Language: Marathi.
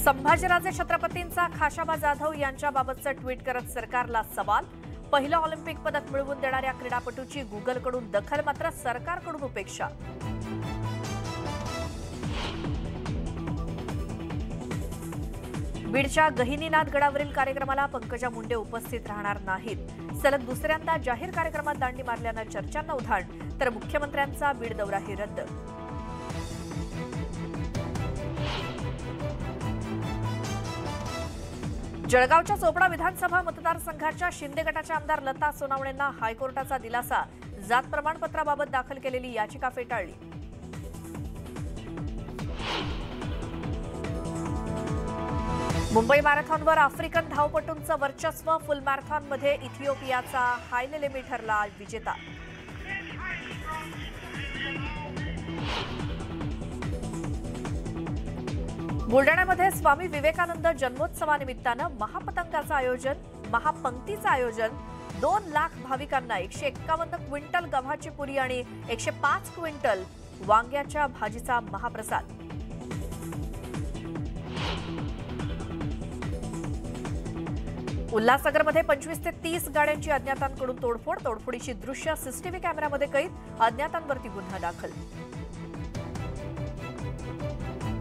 संभाजीराजे छत्रपतींचा खाशाबा जाधव यांच्याबाबतचं ट्विट करत सरकारला सवाल। पहिलं ऑलिम्पिक पदक मिळवून देणाऱ्या क्रीडापटूची गुगलकडून दखल, मात्र सरकारकडून उपेक्षा। बीडच्या गहिनीनाथ गडावरील कार्यक्रमाला पंकजा मुंडे उपस्थित राहणार नाहीत। सलग दुसऱ्यांदा जाहीर कार्यक्रमात दांडी मारल्यानं चर्चांना उधाण, तर मुख्यमंत्र्यांचा बीड दौराही रद्द। जळगावच्या चोपडा विधानसभा मतदारसंघाच्या शिंदे गटाच्या आमदार लता सोनावणेंना हायकोर्टाचा दिलासा, जात प्रमाणपत्राबाबत दाखल केलेली याचिका फेटाळली। मुंबई मॅरेथॉनवर आफ्रिकन धावपटूंचं वर्चस्व, फुल मॅरेथॉनमध्ये इथिओपियाचा हायले लेमी ठरला विजेता। बुलढाण्यामध्ये स्वामी विवेकानंद जन्मोत्सवानिमित्तानं महापंक्तीचं आयोजन 2 लाख भाविकांना 151 क्विंटल गव्हाची पुरी आणि 105 क्विंटल वांग्याच्या भाजीचा महाप्रसाद। उल्हासनगरमध्ये 25 ते 30 गाड्यांची अज्ञातांकडून तोडफोडीची दृश्य सीसीटीव्ही कॅमेऱ्यामध्ये कैद, अज्ञातांवरती गुन्हा दाखल।